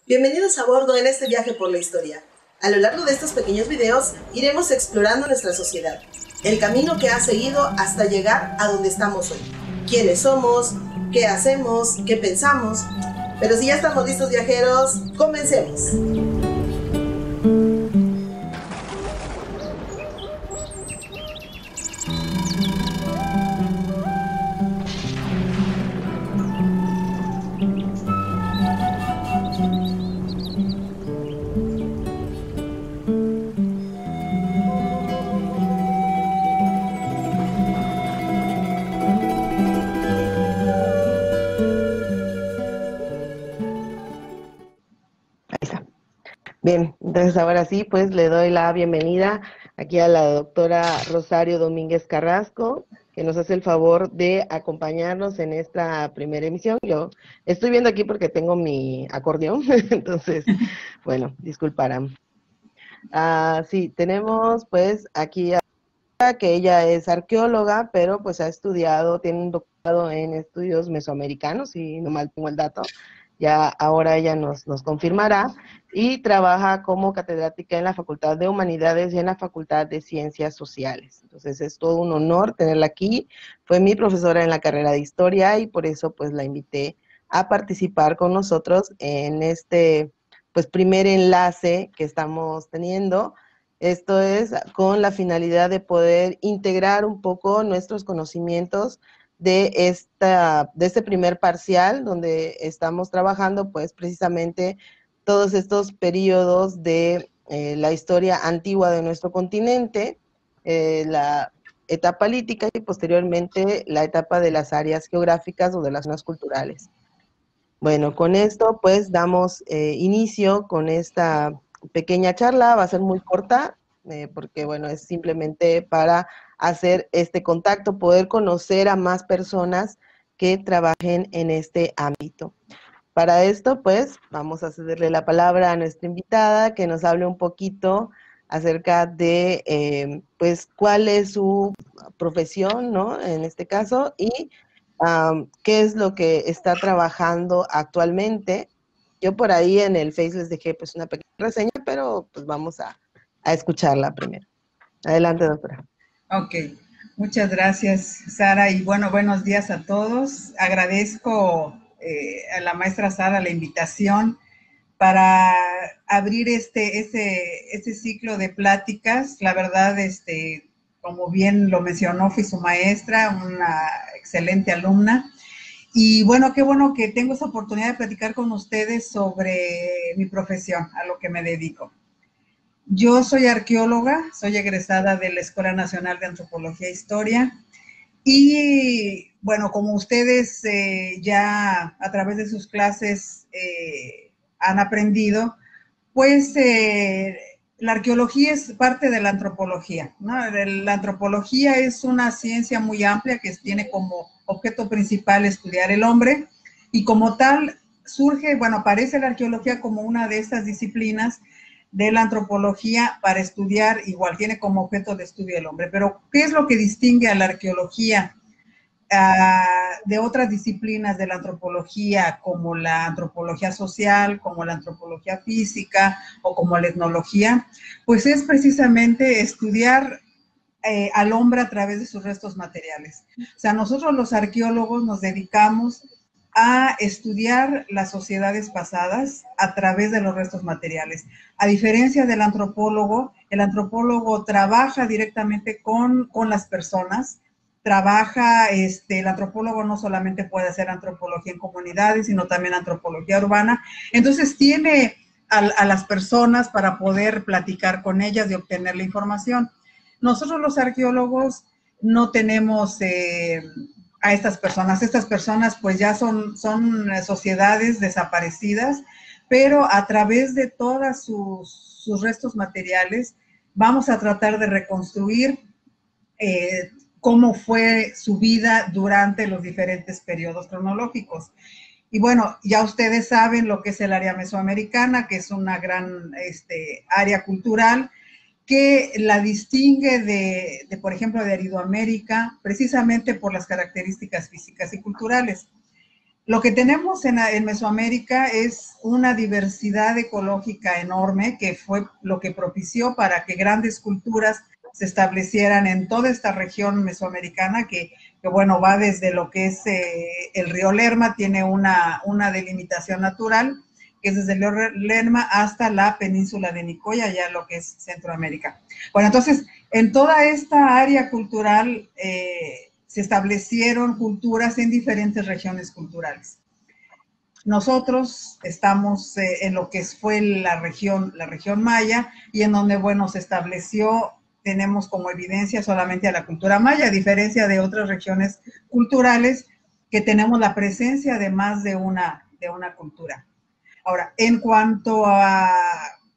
Bienvenidos a bordo en este viaje por la historia. A lo largo de estos pequeños videos iremos explorando nuestra sociedad, el camino que ha seguido hasta llegar a donde estamos hoy. ¿Quiénes somos? ¿Qué hacemos? ¿Qué pensamos? Pero si ya estamos listos, viajeros, comencemos. Bien, entonces ahora sí, pues le doy la bienvenida aquí a la doctora Rosario Domínguez Carrasco, que nos hace el favor de acompañarnos en esta primera emisión. Yo estoy viendo aquí porque tengo mi acordeón, entonces, bueno, disculparán. Sí, tenemos pues aquí a que ella es arqueóloga, pero pues ha estudiado, tiene un doctorado en estudios mesoamericanos, si no mal tengo el dato, ya ahora ella nos confirmará, y trabaja como catedrática en la Facultad de Humanidades y en la Facultad de Ciencias Sociales. Entonces es todo un honor tenerla aquí, fue mi profesora en la carrera de Historia y por eso pues la invité a participar con nosotros en este pues primer enlace que estamos teniendo. Esto es con la finalidad de poder integrar un poco nuestros conocimientos de este primer parcial, donde estamos trabajando pues precisamente todos estos periodos de la historia antigua de nuestro continente, la etapa lítica y posteriormente la etapa de las áreas geográficas o de las zonas culturales. Bueno, con esto pues damos inicio con esta pequeña charla, va a ser muy corta, porque bueno, es simplemente para hacer este contacto, poder conocer a más personas que trabajen en este ámbito. Para esto, pues, vamos a cederle la palabra a nuestra invitada, que nos hable un poquito acerca de, pues, cuál es su profesión, ¿no? En este caso, y qué es lo que está trabajando actualmente. Yo por ahí en el Face les dejé, pues, una pequeña reseña, pero, pues, vamos a escucharla primero. Adelante, doctora. Ok, muchas gracias, Sara, y bueno, buenos días a todos. Agradezco a la maestra Sara la invitación para abrir este ciclo de pláticas. La verdad, como bien lo mencionó, fui su maestra, una excelente alumna. Y bueno, qué bueno que tengo esa oportunidad de platicar con ustedes sobre mi profesión, a lo que me dedico. Yo soy arqueóloga, soy egresada de la Escuela Nacional de Antropología e Historia y bueno, como ustedes ya a través de sus clases han aprendido, pues la arqueología es parte de la antropología, ¿no? La antropología es una ciencia muy amplia que tiene como objeto principal estudiar el hombre y como tal surge, bueno, aparece la arqueología como una de estas disciplinas de la antropología para estudiar, igual tiene como objeto de estudio el hombre. Pero, ¿qué es lo que distingue a la arqueología de otras disciplinas de la antropología, como la antropología social, como la antropología física o como la etnología? Pues es precisamente estudiar al hombre a través de sus restos materiales. O sea, nosotros los arqueólogos nos dedicamos a estudiar las sociedades pasadas a través de los restos materiales. A diferencia del antropólogo, el antropólogo trabaja directamente con las personas, trabaja, el antropólogo no solamente puede hacer antropología en comunidades, sino también antropología urbana. Entonces tiene a las personas para poder platicar con ellas y obtener la información. Nosotros los arqueólogos no tenemos a estas personas pues ya son sociedades desaparecidas, pero a través de todas sus restos materiales vamos a tratar de reconstruir cómo fue su vida durante los diferentes periodos cronológicos. Y bueno, ya ustedes saben lo que es el área mesoamericana, que es una gran área cultural, que la distingue de, por ejemplo, de Aridoamérica, precisamente por las características físicas y culturales. Lo que tenemos en Mesoamérica es una diversidad ecológica enorme, que fue lo que propició para que grandes culturas se establecieran en toda esta región mesoamericana, que bueno, va desde lo que es el río Lerma, tiene una delimitación natural, que es desde el río Lerma hasta la península de Nicoya, ya lo que es Centroamérica. Bueno, entonces, en toda esta área cultural se establecieron culturas en diferentes regiones culturales. Nosotros estamos en lo que fue la región maya, y en donde, bueno, se estableció, tenemos como evidencia solamente a la cultura maya, a diferencia de otras regiones culturales que tenemos la presencia de más de una cultura. Ahora, en cuanto a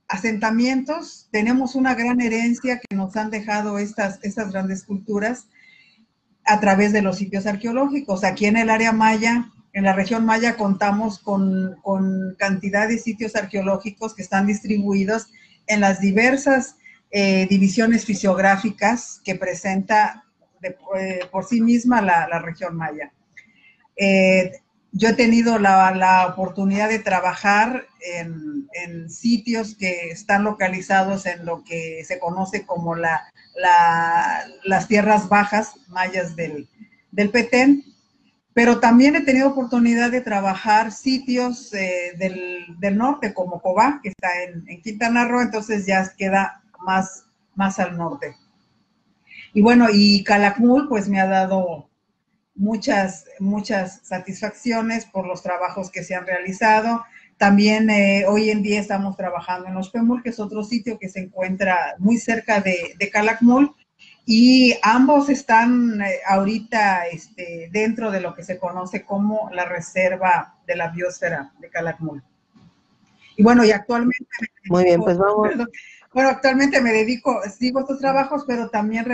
asentamientos, tenemos una gran herencia que nos han dejado estas grandes culturas a través de los sitios arqueológicos. Aquí en el área maya, en la región maya, contamos con cantidad de sitios arqueológicos que están distribuidos en las diversas divisiones fisiográficas que presenta por sí misma la región maya. Yo he tenido la oportunidad de trabajar en sitios que están localizados en lo que se conoce como las tierras bajas mayas del Petén, pero también he tenido oportunidad de trabajar sitios del norte, como Cobá, que está en Quintana Roo, entonces ya queda más al norte. Y bueno, y Calakmul pues me ha dado muchas satisfacciones por los trabajos que se han realizado. También hoy en día estamos trabajando en Oxpemul, que es otro sitio que se encuentra muy cerca de Calakmul, y ambos están ahorita dentro de lo que se conoce como la reserva de la biosfera de Calakmul. Y bueno, y actualmente muy bien, pues vamos. Perdón, bueno, actualmente sigo estos trabajos, pero también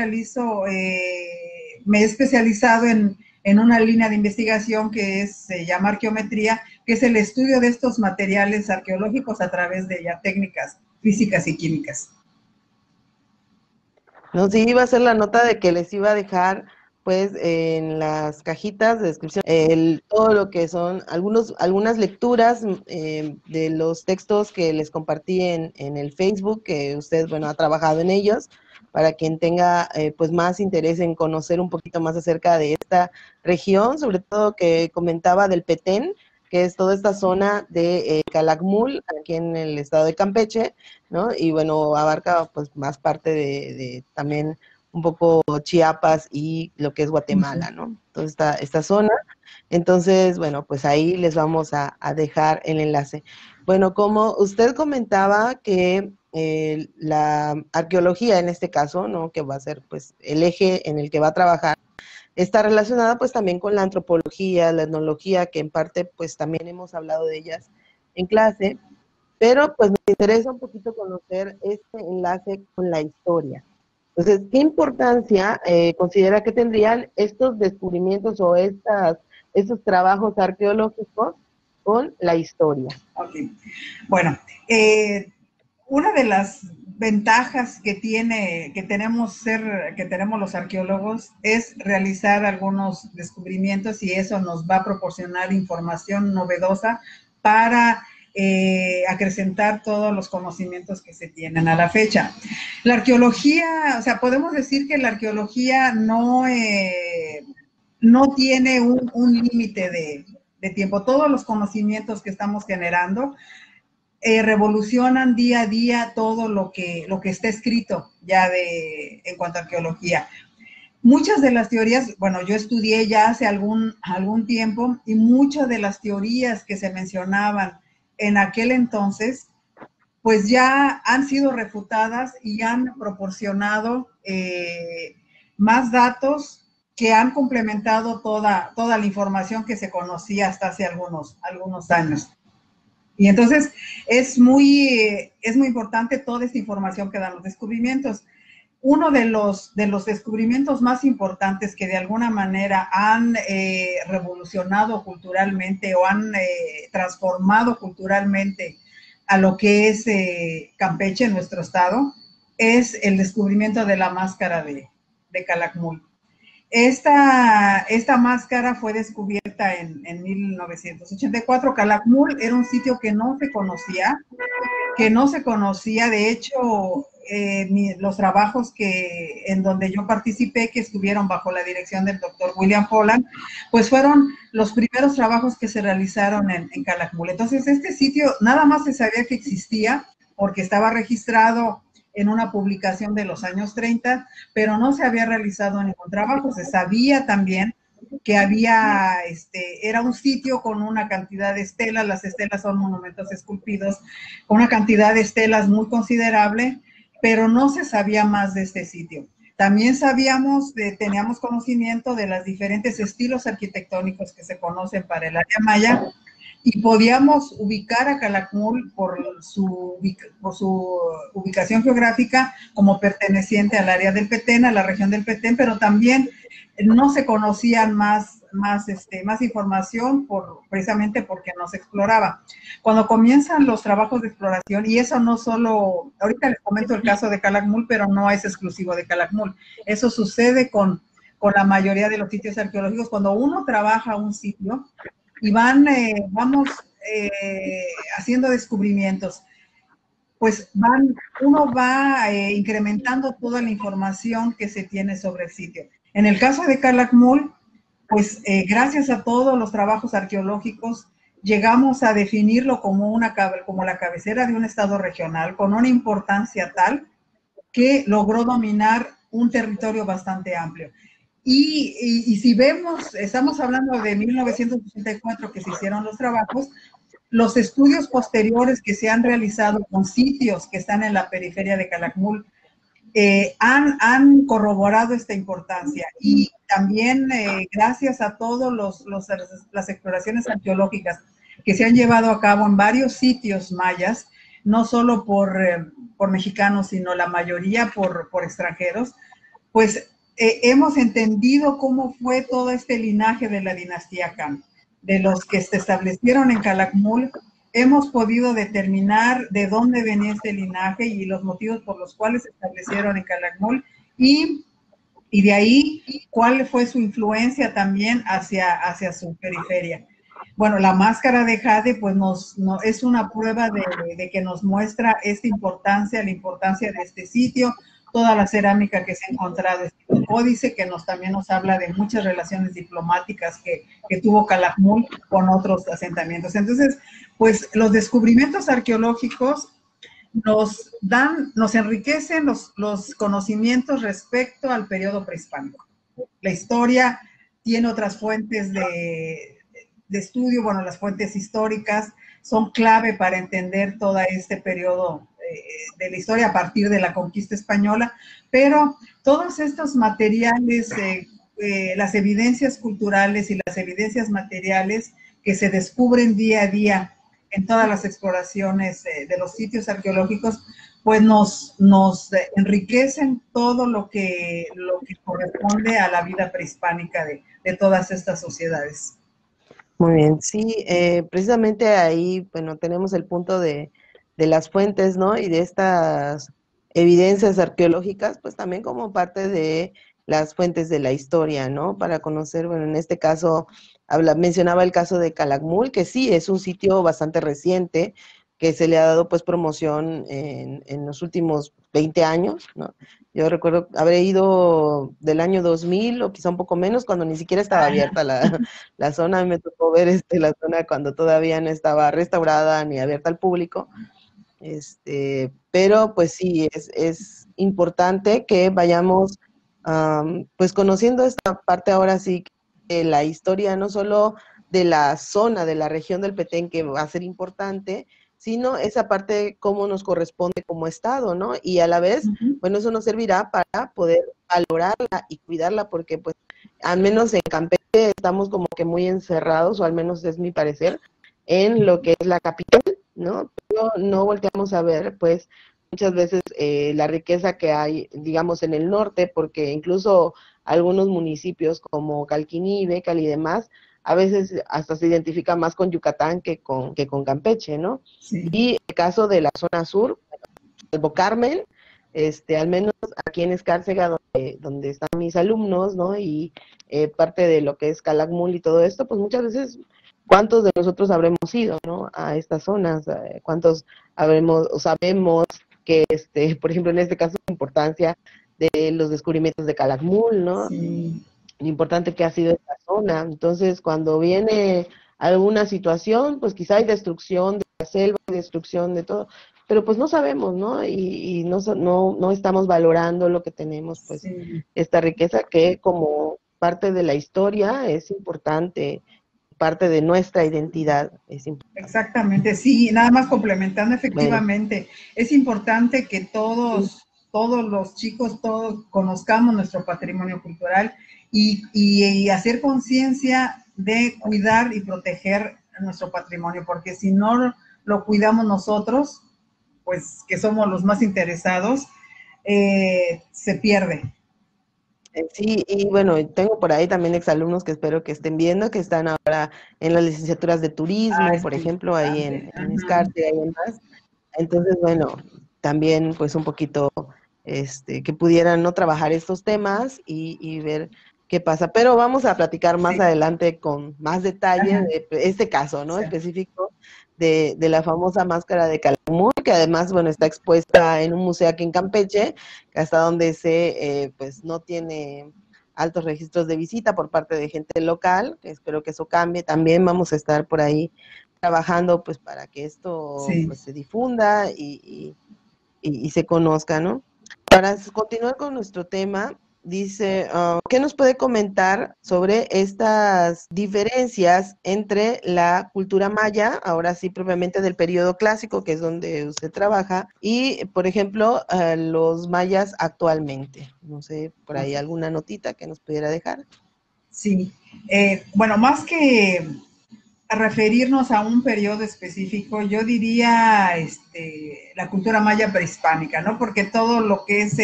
me he especializado en una línea de investigación que se llama arqueometría, que es el estudio de estos materiales arqueológicos a través de ya técnicas físicas y químicas. No, sí, iba a hacer la nota de que les iba a dejar, pues, en las cajitas de descripción, todo lo que son algunas lecturas de los textos que les compartí en el Facebook, que usted, bueno, ha trabajado en ellos, para quien tenga, pues, más interés en conocer un poquito más acerca de esta región, sobre todo que comentaba del Petén, que es toda esta zona de Calakmul, aquí en el estado de Campeche, ¿no? Y bueno, abarca pues más parte de también un poco Chiapas y lo que es Guatemala, ¿no? Toda esta zona. Entonces, bueno, pues ahí les vamos a dejar el enlace. Bueno, como usted comentaba que la arqueología en este caso, ¿no? Que va a ser pues el eje en el que va a trabajar, está relacionada pues también con la antropología, la etnología, que en parte pues también hemos hablado de ellas en clase, pero pues nos interesa un poquito conocer este enlace con la historia. Entonces, ¿qué importancia considera que tendrían estos descubrimientos o estos trabajos arqueológicos con la historia? Ok, bueno, una de las ventajas que tenemos los arqueólogos es realizar algunos descubrimientos, y eso nos va a proporcionar información novedosa para acrecentar todos los conocimientos que se tienen a la fecha. La arqueología, o sea, podemos decir que la arqueología no tiene un límite de tiempo. Todos los conocimientos que estamos generando revolucionan día a día todo lo que está escrito ya en cuanto a arqueología. Muchas de las teorías, bueno, yo estudié ya hace algún tiempo, y muchas de las teorías que se mencionaban en aquel entonces, pues ya han sido refutadas y han proporcionado más datos que han complementado toda la información que se conocía hasta hace algunos años. Y entonces es muy importante toda esta información que dan los descubrimientos. Uno de los descubrimientos más importantes que de alguna manera han revolucionado culturalmente o han transformado culturalmente a lo que es Campeche, nuestro estado, es el descubrimiento de la máscara de Calakmul. Esta máscara fue descubierta en 1984. Calakmul era un sitio que no se conocía. De hecho, los trabajos en donde yo participé, que estuvieron bajo la dirección del doctor William Holland, pues fueron los primeros trabajos que se realizaron en Calakmul. Entonces, este sitio nada más se sabía que existía porque estaba registrado en una publicación de los años 30, pero no se había realizado ningún trabajo. Se sabía también que era un sitio con una cantidad de estelas. Las estelas son monumentos esculpidos, con una cantidad de estelas muy considerable, pero no se sabía más de este sitio. También teníamos conocimiento de los diferentes estilos arquitectónicos que se conocen para el área maya, y podíamos ubicar a Calakmul por su ubicación geográfica como perteneciente al área del Petén, a la región del Petén, pero también no se conocían más información precisamente porque no se exploraba. Cuando comienzan los trabajos de exploración, y eso no solo, ahorita les comento el caso de Calakmul, pero no es exclusivo de Calakmul, eso sucede con la mayoría de los sitios arqueológicos. Cuando uno trabaja un sitio y vamos haciendo descubrimientos, pues uno va incrementando toda la información que se tiene sobre el sitio. En el caso de Calakmul, pues gracias a todos los trabajos arqueológicos, llegamos a definirlo como la cabecera de un estado regional, con una importancia tal que logró dominar un territorio bastante amplio. Y si vemos, estamos hablando de 1984 que se hicieron los trabajos, los estudios posteriores que se han realizado con sitios que están en la periferia de Calakmul han corroborado esta importancia. Y también gracias a todas las exploraciones arqueológicas que se han llevado a cabo en varios sitios mayas, no solo por mexicanos, sino la mayoría por extranjeros, pues hemos entendido cómo fue todo este linaje de la dinastía Kan. De los que se establecieron en Calakmul, hemos podido determinar de dónde venía este linaje y los motivos por los cuales se establecieron en Calakmul, y de ahí cuál fue su influencia también hacia su periferia. Bueno, la máscara de jade pues es una prueba de que nos muestra esta importancia, la importancia de este sitio, toda la cerámica que se ha encontrado, este códice que también nos habla de muchas relaciones diplomáticas que tuvo Calakmul con otros asentamientos. Entonces, pues los descubrimientos arqueológicos nos enriquecen los conocimientos respecto al periodo prehispánico. La historia tiene otras fuentes de estudio. Bueno, las fuentes históricas son clave para entender todo este periodo de la historia a partir de la conquista española, pero todos estos materiales, las evidencias culturales y las evidencias materiales que se descubren día a día en todas las exploraciones de los sitios arqueológicos, pues nos enriquecen todo lo que corresponde a la vida prehispánica de todas estas sociedades. Muy bien, sí, precisamente ahí, bueno, tenemos el punto de las fuentes, ¿no? Y de estas evidencias arqueológicas, pues también como parte de las fuentes de la historia, ¿no? Para conocer, bueno, en este caso, mencionaba el caso de Calakmul, que sí, es un sitio bastante reciente, que se le ha dado pues promoción en los últimos 20 años, ¿no? Yo recuerdo haber ido del año 2000 o quizá un poco menos, cuando ni siquiera estaba abierta la zona. Me tocó ver la zona cuando todavía no estaba restaurada ni abierta al público. Pero pues sí, es importante que vayamos pues conociendo esta parte ahora sí, de la historia, no solo de la zona, de la región del Petén, que va a ser importante, sino esa parte cómo nos corresponde como Estado, ¿no? Y a la vez, bueno, eso nos servirá para poder valorarla y cuidarla, porque pues al menos en Campeche estamos como que muy encerrados, o al menos es mi parecer, en lo que es la capital, ¿no? Pero no volteamos a ver, pues, muchas veces la riqueza que hay, digamos, en el norte, porque incluso algunos municipios como Calquinibe, Cali y demás, a veces hasta se identifica más con Yucatán que con Campeche, ¿no? Sí. Y el caso de la zona sur, Salvo Carmen, al menos aquí en Escárcega, donde están mis alumnos, ¿no? Y parte de lo que es Calakmul y todo esto, pues muchas veces, ¿cuántos de nosotros habremos ido, ¿no? A estas zonas? ¿Cuántos habremos, o sabemos que, por ejemplo, en este caso, la importancia de los descubrimientos de Calakmul, ¿no? Sí. Lo importante que ha sido esta zona. Entonces, cuando viene alguna situación, pues quizá hay destrucción de la selva, destrucción de todo, pero pues no sabemos, ¿no? Y no estamos valorando lo que tenemos, pues Sí. esta riqueza que como parte de la historia es importante, parte de nuestra identidad es importante. Exactamente, sí, nada más complementando, Bueno, efectivamente, es importante que todos los chicos, todos conozcamos nuestro patrimonio cultural y hacer conciencia de cuidar y proteger nuestro patrimonio, porque si no lo cuidamos nosotros, pues que somos los más interesados, se pierde. sí, y bueno, tengo por ahí también exalumnos que espero que estén viendo, que están ahora en las licenciaturas de Ah, turismo, es por muy ejemplo, ahí importante. en Ajá. Escarte y demás. Entonces, bueno, también pues un poquito, que pudieran no trabajar estos temas y ver qué pasa. Pero vamos a platicar más Sí, adelante con más detalle ajá, de este caso, ¿no? sí. Específico de la famosa máscara de Calakmul, que además, bueno, está expuesta en un museo aquí en Campeche, hasta donde pues no tiene altos registros de visita por parte de gente local, que espero que eso cambie. También vamos a estar por ahí trabajando pues para que esto Sí. pues se difunda y se conozca, ¿no? Para continuar con nuestro tema, dice, ¿qué nos puede comentar sobre estas diferencias entre la cultura maya, ahora sí propiamente del periodo clásico, que es donde usted trabaja, y, por ejemplo, los mayas actualmente? No sé, por ahí alguna notita que nos pudiera dejar. Sí, bueno, más que referirnos a un periodo específico, yo diría la cultura maya prehispánica, ¿no? Porque todo lo que es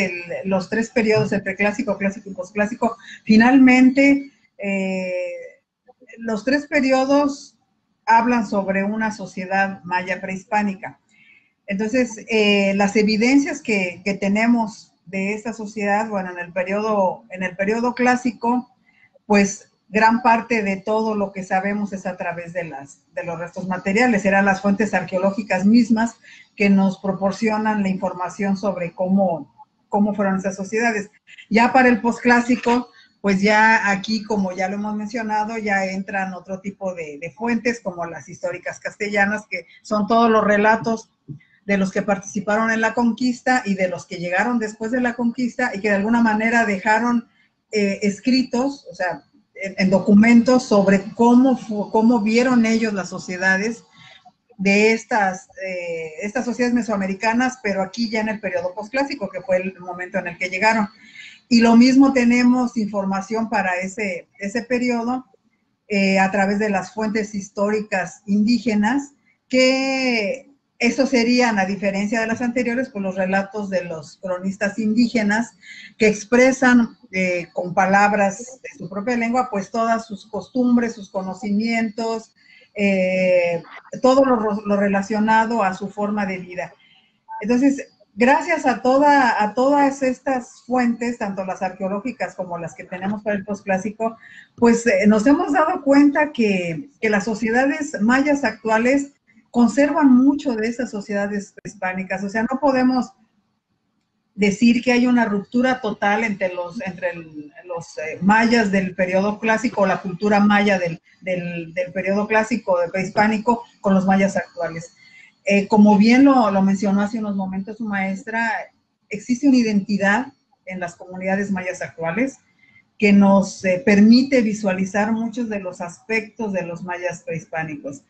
los tres periodos, el preclásico, clásico y posclásico, finalmente los tres periodos hablan sobre una sociedad maya prehispánica. Entonces, las evidencias que tenemos de esta sociedad, bueno, en el periodo clásico, pues gran parte de todo lo que sabemos es a través de los restos materiales, eran las fuentes arqueológicas mismas que nos proporcionan la información sobre cómo fueron esas sociedades. Ya para el posclásico, pues ya aquí, como ya lo hemos mencionado, ya entran otro tipo de fuentes, como las históricas castellanas, que son todos los relatos de los que participaron en la conquista y de los que llegaron después de la conquista y que de alguna manera dejaron escritos, o sea, en documentos sobre cómo vieron ellos las sociedades de estas sociedades mesoamericanas, pero aquí ya en el periodo posclásico, que fue el momento en el que llegaron. Y lo mismo tenemos información para ese periodo a través de las fuentes históricas indígenas, que eso serían, a diferencia de las anteriores, pues los relatos de los cronistas indígenas que expresan con palabras de su propia lengua, pues todas sus costumbres, sus conocimientos, todo lo relacionado a su forma de vida. Entonces, gracias a todas estas fuentes, tanto las arqueológicas como las que tenemos para el posclásico, pues nos hemos dado cuenta que las sociedades mayas actuales conservan mucho de esas sociedades prehispánicas. O sea, no podemos decir que hay una ruptura total entre los mayas del periodo clásico, o la cultura maya del periodo clásico prehispánico con los mayas actuales. Como bien lo mencionó hace unos momentos su maestra, existe una identidad en las comunidades mayas actuales que nos permite visualizar muchos de los aspectos de los mayas prehispánicos.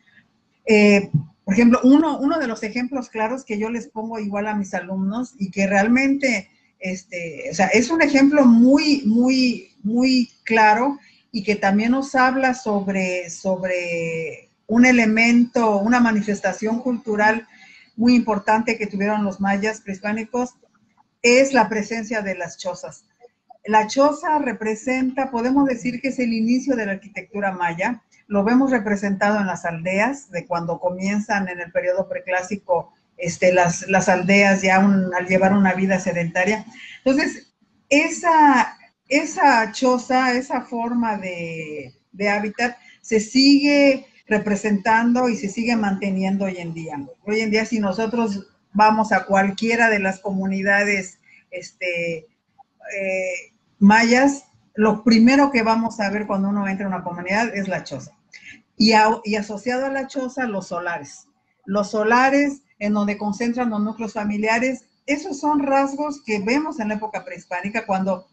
Por ejemplo, uno de los ejemplos claros que yo les pongo igual a mis alumnos y que realmente, o sea, es un ejemplo muy, muy, muy claro y que también nos habla sobre un elemento, una manifestación cultural muy importante que tuvieron los mayas prehispánicos, es la presencia de las chozas. La choza representa, podemos decir que es el inicio de la arquitectura maya. Lo vemos representado en las aldeas, de cuando comienzan en el periodo preclásico las aldeas ya al llevar una vida sedentaria. Entonces, esa choza, esa forma de hábitat se sigue representando y se sigue manteniendo hoy en día. Hoy en día, si nosotros vamos a cualquiera de las comunidades mayas, lo primero que vamos a ver cuando uno entra a una comunidad es la choza. Y asociado a la choza, los solares. Los solares en donde concentran los núcleos familiares, esos son rasgos que vemos en la época prehispánica cuando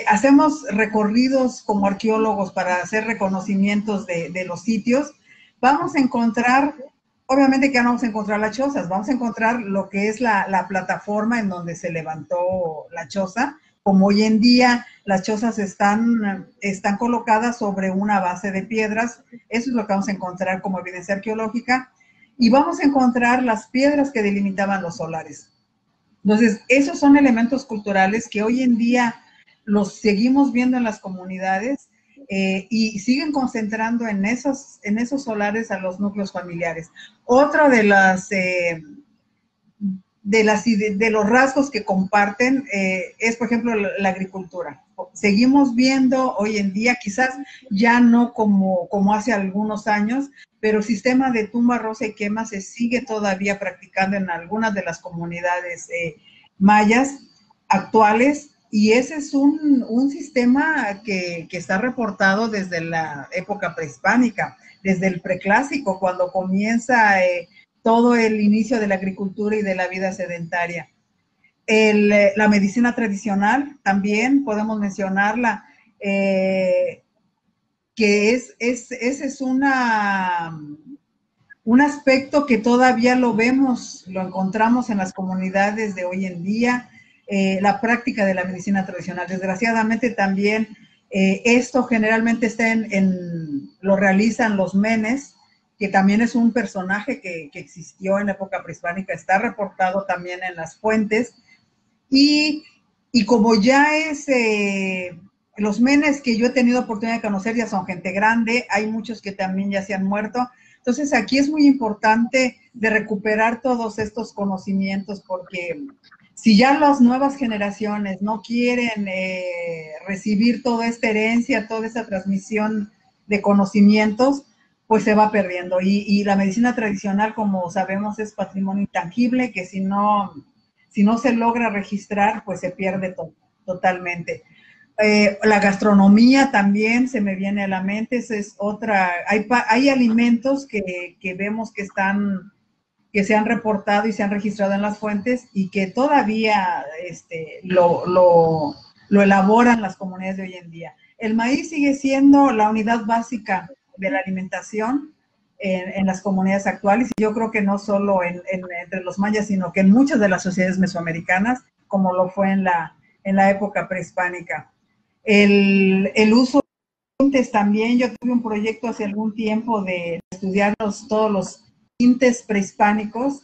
hacemos recorridos como arqueólogos para hacer reconocimientos de los sitios. Vamos a encontrar, obviamente que no vamos a encontrar las chozas, vamos a encontrar lo que es la plataforma en donde se levantó la choza. Como hoy en día las chozas están colocadas sobre una base de piedras, eso es lo que vamos a encontrar como evidencia arqueológica, y vamos a encontrar las piedras que delimitaban los solares. Entonces, esos son elementos culturales que hoy en día los seguimos viendo en las comunidades y siguen concentrando en esos solares a los núcleos familiares. Otro de los rasgos que comparten es, por ejemplo, la agricultura. Seguimos viendo hoy en día, quizás ya no como hace algunos años, pero el sistema de tumba, roza y quema se sigue todavía practicando en algunas de las comunidades mayas actuales, y ese es un sistema que está reportado desde la época prehispánica, desde el preclásico, cuando comienza todo el inicio de la agricultura y de la vida sedentaria. La medicina tradicional también podemos mencionarla, que ese es un aspecto que todavía lo vemos, lo encontramos en las comunidades de hoy en día, la práctica de la medicina tradicional. Desgraciadamente también esto generalmente lo realizan los menes, que también es un personaje que existió en la época prehispánica, está reportado también en las fuentes, y como ya los menes que yo he tenido oportunidad de conocer ya son gente grande, hay muchos que también ya se han muerto. Entonces aquí es muy importante de recuperar todos estos conocimientos, porque si ya las nuevas generaciones no quieren recibir toda esta herencia, toda esta transmisión de conocimientos, pues se va perdiendo. Y la medicina tradicional, como sabemos, es patrimonio intangible, que si no se logra registrar, pues se pierde totalmente. La gastronomía también se me viene a la mente, esa es otra. Hay alimentos que vemos que se han reportado y se han registrado en las fuentes y que todavía lo elaboran las comunidades de hoy en día. El maíz sigue siendo la unidad básica de la alimentación en las comunidades actuales, y yo creo que no solo entre los mayas, sino que en muchas de las sociedades mesoamericanas, como lo fue en la época prehispánica. El uso de tintes también, yo tuve un proyecto hace algún tiempo de estudiar todos los tintes prehispánicos,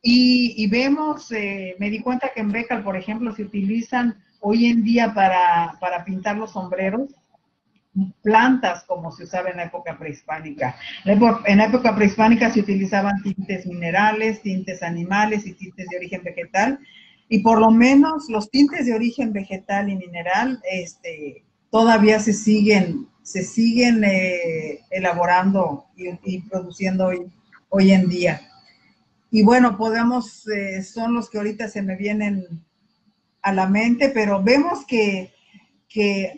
y vemos, me di cuenta que en Bécal, por ejemplo, se utilizan hoy en día para pintar los sombreros plantas como se usaba en la época prehispánica. En la época prehispánica se utilizaban tintes minerales, tintes animales y tintes de origen vegetal, y por lo menos los tintes de origen vegetal y mineral todavía se siguen elaborando y produciendo hoy en día. Y bueno, son los que ahorita se me vienen a la mente, pero vemos que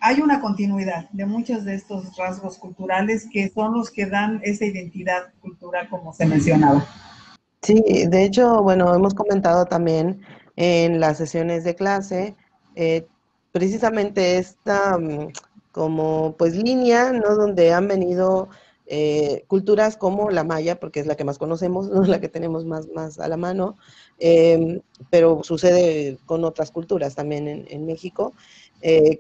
hay una continuidad de muchos de estos rasgos culturales que son los que dan esa identidad cultural, como se mencionaba. Sí, de hecho, bueno, hemos comentado también en las sesiones de clase precisamente esta como pues línea, ¿no? Donde han venido culturas como la maya, porque es la que más conocemos, ¿no? La que tenemos más a la mano, pero sucede con otras culturas también en México.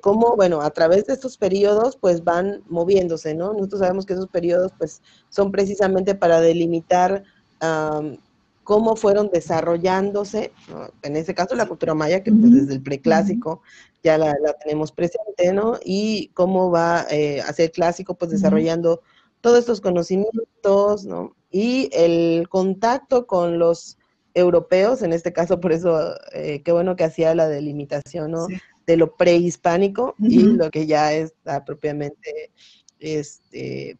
Cómo, bueno, a través de estos periodos, pues van moviéndose, ¿no? Nosotros sabemos que esos periodos, pues, son precisamente para delimitar cómo fueron desarrollándose, ¿no? En este caso la cultura maya, que pues, desde el preclásico ya la tenemos presente, ¿no? Y cómo va hacia el clásico, pues desarrollando todos estos conocimientos, ¿no? Y el contacto con los europeos, en este caso, por eso, qué bueno que hacía la delimitación, ¿no? Sí. De lo prehispánico Ujú. y lo que ya está propiamente,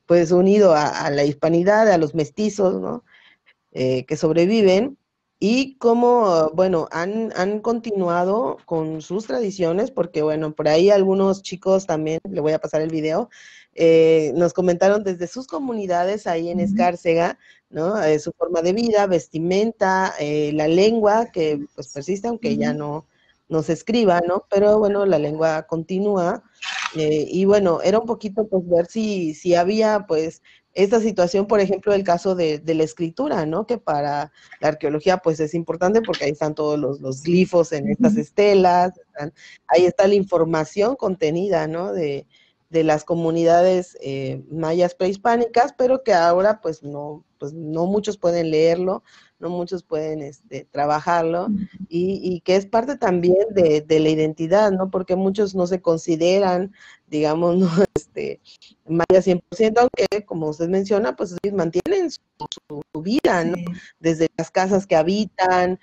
pues unido a la hispanidad, a los mestizos, ¿no? Que sobreviven y cómo, bueno, han continuado con sus tradiciones, porque bueno, por ahí algunos chicos también, le voy a pasar el video, nos comentaron desde sus comunidades ahí en Escárcega, ¿no? Su forma de vida, vestimenta, la lengua que pues persiste, aunque ya no se escriba, ¿no? Pero bueno, la lengua continúa. Y bueno, era un poquito pues ver si había pues esta situación, por ejemplo, el caso de la escritura, ¿no? Que para la arqueología pues es importante porque ahí están todos los glifos en estas estelas, ahí está la información contenida, ¿no? De las comunidades mayas prehispánicas, pero que ahora pues no muchos pueden leerlo, no muchos pueden trabajarlo, y que es parte también de la identidad, ¿no? Porque muchos no se consideran, digamos, ¿no? Mayas 100%, aunque como usted menciona, pues ellos mantienen su vida, ¿no? Sí. Desde las casas que habitan,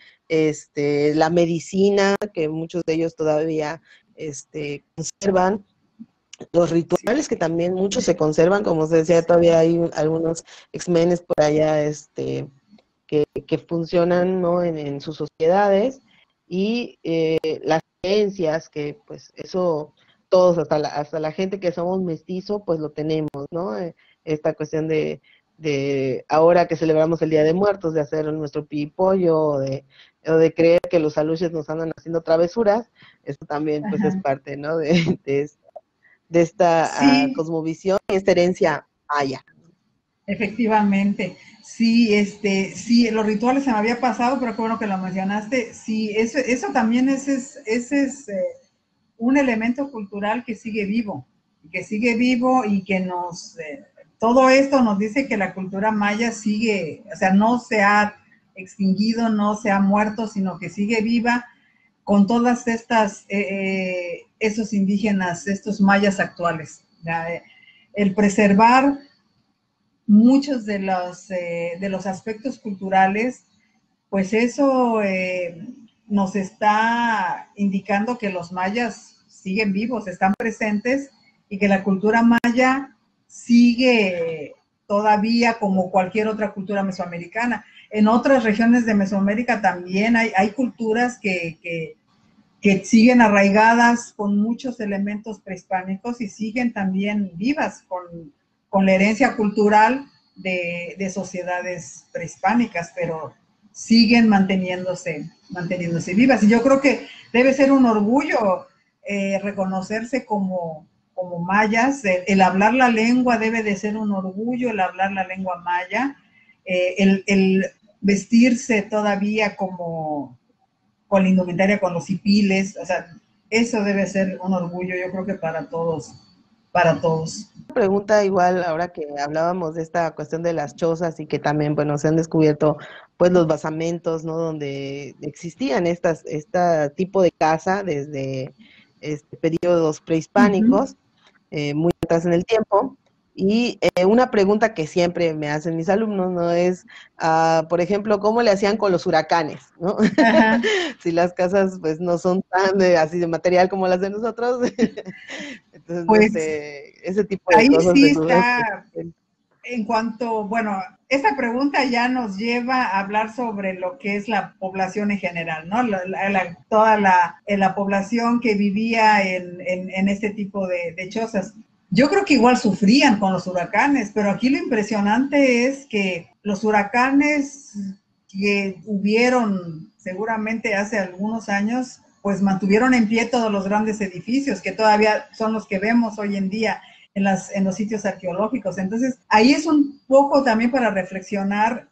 la medicina, que muchos de ellos todavía conservan, los rituales que también muchos se conservan, como usted decía, todavía hay algunos exmenes por allá, que funcionan, ¿no? En sus sociedades, y las creencias que pues eso todos, hasta la gente que somos mestizo, pues lo tenemos, ¿no? Esta cuestión de ahora que celebramos el Día de Muertos, de hacer nuestro pipollo, o de creer que los aluches nos andan haciendo travesuras, eso también pues es Ajá. parte, ¿no? De esta Sí, cosmovisión y esta herencia maya. efectivamente. Sí, sí, los rituales se me había pasado, pero qué bueno que lo mencionaste. Sí, eso también ese es un elemento cultural que sigue vivo y que todo esto nos dice que la cultura maya sigue, o sea, no se ha extinguido, no se ha muerto, sino que sigue viva con todas esos indígenas, estos mayas actuales. El preservar muchos de los aspectos culturales, pues eso nos está indicando que los mayas siguen vivos, están presentes y que la cultura maya sigue todavía como cualquier otra cultura mesoamericana. En otras regiones de Mesoamérica también hay culturas que siguen arraigadas con muchos elementos prehispánicos y siguen también vivas con la herencia cultural de sociedades prehispánicas, pero siguen manteniéndose vivas. Y yo creo que debe ser un orgullo reconocerse como mayas. El hablar la lengua debe de ser un orgullo, el hablar la lengua maya, el vestirse todavía con la indumentaria, con los hipiles, o sea, eso debe ser un orgullo, yo creo que para todos, para todos. Pregunta igual, ahora que hablábamos de esta cuestión de las chozas y que también, bueno, se han descubierto pues los basamentos, ¿no? Donde existían este tipo de casa desde periodos prehispánicos, muy atrás en el tiempo. Y una pregunta que siempre me hacen mis alumnos, ¿no? Es, por ejemplo, ¿cómo le hacían con los huracanes, ¿no? Ajá. Si las casas pues no son tan así de material como las de nosotros, entonces no Pues sé, ese tipo de ahí cosas de sí sus está, en cuanto, bueno, esta pregunta ya nos lleva a hablar sobre lo que es la población en general, ¿no? Toda la población que vivía en este tipo de chozas. Yo creo que igual sufrían con los huracanes, pero aquí lo impresionante es que los huracanes que hubieron seguramente hace algunos años, pues mantuvieron en pie todos los grandes edificios que todavía son los que vemos hoy en día en los sitios arqueológicos. Entonces, ahí es un poco también para reflexionar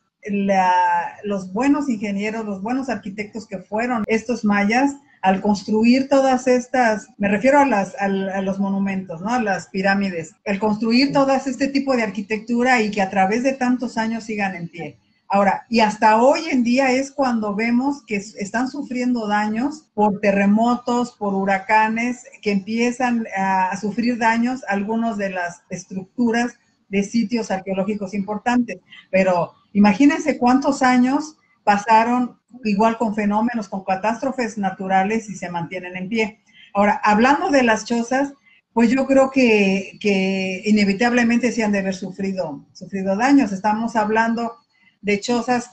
los buenos ingenieros, los buenos arquitectos que fueron estos mayas al construir todas estas, me refiero a los monumentos, ¿no? A las pirámides, el construir todas este tipo de arquitectura y que a través de tantos años sigan en pie. Ahora, y hasta hoy en día es cuando vemos que están sufriendo daños por terremotos, por huracanes, que empiezan a sufrir daños algunos de las estructuras de sitios arqueológicos importantes. Pero imagínense cuántos años pasaron igual con fenómenos, con catástrofes naturales y se mantienen en pie. Ahora, hablando de las chozas, pues yo creo que inevitablemente sí han de haber sufrido daños. Estamos hablando de chozas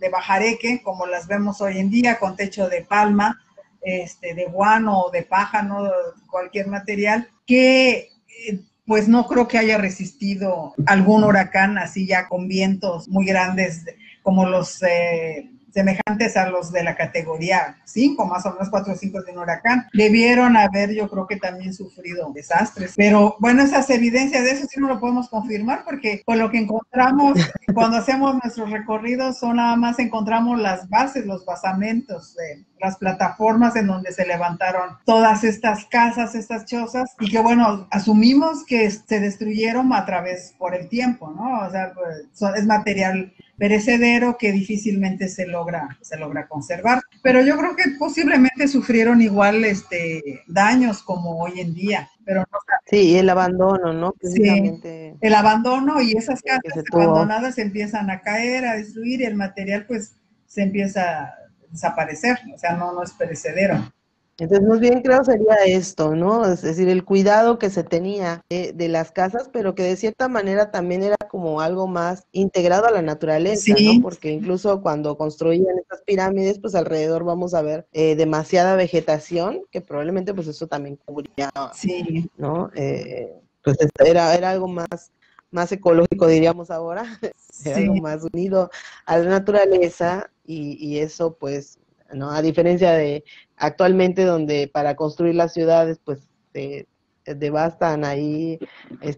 de bajareque, como las vemos hoy en día, con techo de palma, de guano o de paja, ¿no? Cualquier material, que pues no creo que haya resistido algún huracán así ya con vientos muy grandes, como los semejantes a los de la categoría 5, más o menos 4 o 5 de un huracán. Debieron haber, yo creo que también sufrido desastres. Pero bueno, esas evidencias de eso sí no lo podemos confirmar, porque por lo que encontramos cuando hacemos nuestros recorridos, nada más encontramos las bases, los basamentos, las plataformas en donde se levantaron todas estas casas, estas chozas, y que bueno, asumimos que se destruyeron por el tiempo, ¿no? O sea, pues, es material perecedero que difícilmente se logra conservar. Pero yo creo que posiblemente sufrieron igual daños como hoy en día, pero no. Sí, y el abandono, ¿no? Precisamente. Sí, el abandono, y esas casas abandonadas tuvo. Empiezan a caer, a destruir, y el material pues se empieza a desaparecer, o sea, no es perecedero. Entonces, más bien creo sería esto, ¿no? Es decir, el cuidado que se tenía de las casas, pero que de cierta manera también era como algo más integrado a la naturaleza, sí, ¿no? Porque incluso cuando construían estas pirámides, pues alrededor vamos a ver demasiada vegetación, que probablemente pues eso también cubría, sí, ¿no? Pues era algo más ecológico, diríamos ahora, sí. Era algo más unido a la naturaleza, y eso pues, ¿no? A diferencia de actualmente, donde para construir las ciudades pues devastan ahí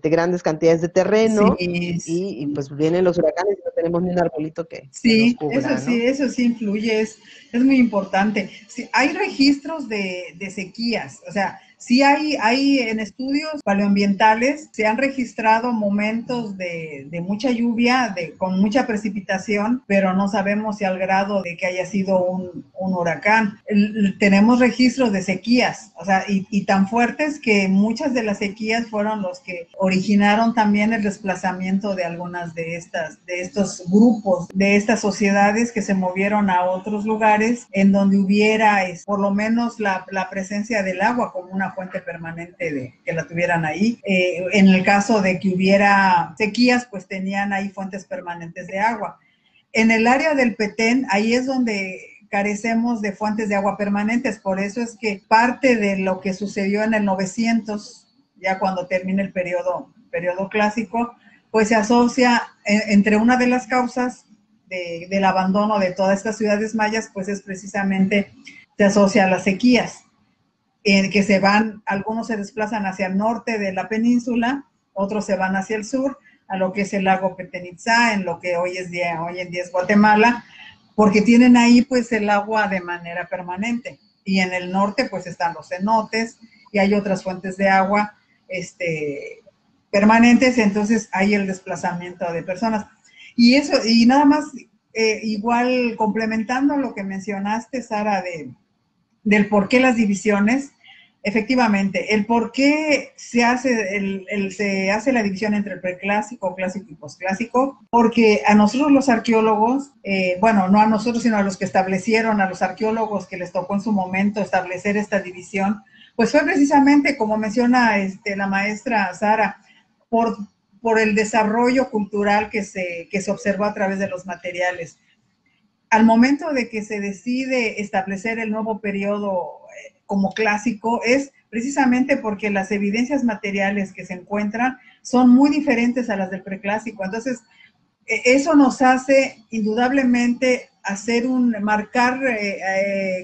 grandes cantidades de terreno, Sí, y pues vienen los huracanes y no tenemos ni un arbolito que nos cubra, ¿no? Eso sí influye, es muy importante. Sí, hay registros de sequías, o sea, sí hay en estudios paleoambientales, se han registrado momentos de mucha lluvia, con mucha precipitación, pero no sabemos si al grado de que haya sido un huracán. Tenemos registros de sequías, o sea, y tan fuertes que muchas de las sequías fueron los que originaron también el desplazamiento de algunas de estos grupos, de estas sociedades que se movieron a otros lugares en donde hubiera por lo menos la presencia del agua como una fuente permanente, que la tuvieran ahí. En el caso de que hubiera sequías, pues tenían ahí fuentes permanentes de agua. En el área del Petén, ahí es donde carecemos de fuentes de agua permanentes, por eso es que parte de lo que sucedió en el 900, ya cuando termina el periodo clásico, pues se asocia entre una de las causas del abandono de todas estas ciudades mayas, pues es precisamente, se asocia a las sequías, que algunos se desplazan hacia el norte de la península, otros se van hacia el sur, a lo que es el lago Petén Itzá, en lo que hoy en día es Guatemala, porque tienen ahí pues el agua de manera permanente. Y en el norte pues están los cenotes y hay otras fuentes de agua permanentes, entonces hay el desplazamiento de personas. Y eso, y nada más, igual complementando lo que mencionaste, Sara, del por qué las divisiones. Efectivamente, el por qué se hace la división entre el preclásico, clásico y posclásico, porque a nosotros los arqueólogos, bueno, no a nosotros, sino a los que establecieron, a los arqueólogos que les tocó en su momento establecer esta división, pues fue precisamente, como menciona la maestra Sara, por el desarrollo cultural que se observó a través de los materiales. Al momento de que se decide establecer el nuevo periodo como clásico, es precisamente porque las evidencias materiales que se encuentran son muy diferentes a las del preclásico. Entonces, eso nos hace indudablemente marcar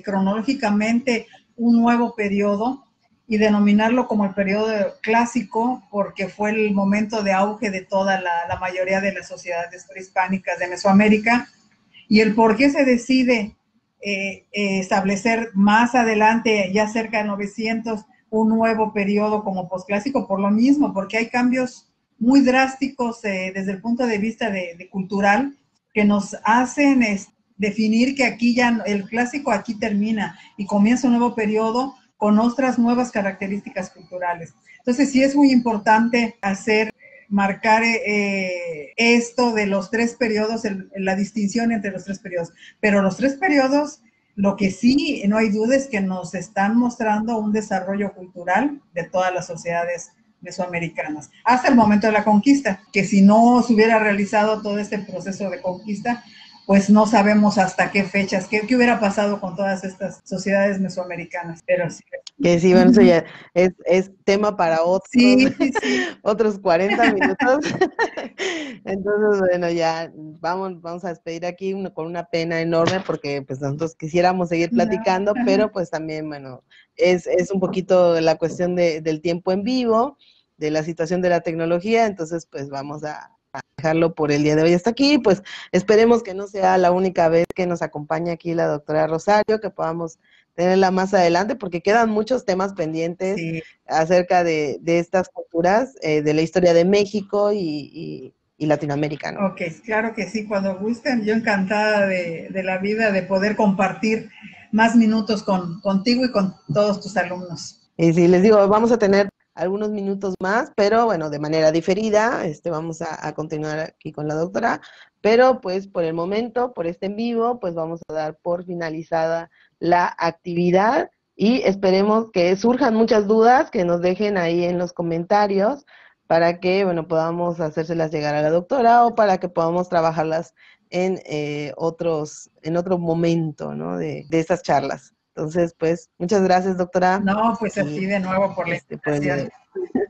cronológicamente un nuevo periodo y denominarlo como el periodo clásico, porque fue el momento de auge de toda la mayoría de las sociedades prehispánicas de Mesoamérica. Y el por qué se decide establecer más adelante, ya cerca de 900, un nuevo periodo como posclásico, por lo mismo, porque hay cambios muy drásticos desde el punto de vista de cultural, que nos hacen definir que aquí ya el clásico aquí termina y comienza un nuevo periodo con otras nuevas características culturales. Entonces sí es muy importante hacer marcar esto de los 3 periodos, la distinción entre los 3 periodos. Pero los 3 periodos, lo que sí no hay duda es que nos están mostrando un desarrollo cultural de todas las sociedades mesoamericanas, hasta el momento de la conquista, que si no se hubiera realizado todo este proceso de conquista, pues no sabemos hasta qué fechas, qué hubiera pasado con todas estas sociedades mesoamericanas, pero sí. Que sí, bueno, eso ya es tema para otros, sí, sí. otros 40 minutos. Entonces, bueno, ya vamos a despedir aquí con una pena enorme porque pues nosotros quisiéramos seguir platicando, No. pero pues también, bueno, es un poquito la cuestión del tiempo en vivo, de la situación de la tecnología, entonces pues vamos a dejarlo por el día de hoy hasta aquí, pues esperemos que no sea la única vez que nos acompañe aquí la doctora Rosario, que podamos tenerla más adelante, porque quedan muchos temas pendientes Sí. acerca de estas culturas, de la historia de México y Latinoamérica, ¿no? Ok, claro que sí, cuando gusten, yo encantada de la vida, de poder compartir más minutos contigo y con todos tus alumnos. Y sí, les digo, vamos a tener algunos minutos más, pero bueno, de manera diferida, vamos a continuar aquí con la doctora, pero pues por el momento, por este en vivo, pues vamos a dar por finalizada la actividad y esperemos que surjan muchas dudas, que nos dejen ahí en los comentarios para que, bueno, podamos hacérselas llegar a la doctora o para que podamos trabajarlas en otro momento, ¿no? De estas charlas. Entonces, pues, muchas gracias, doctora. No, pues a ti de nuevo por la por el día de invitación. hoy.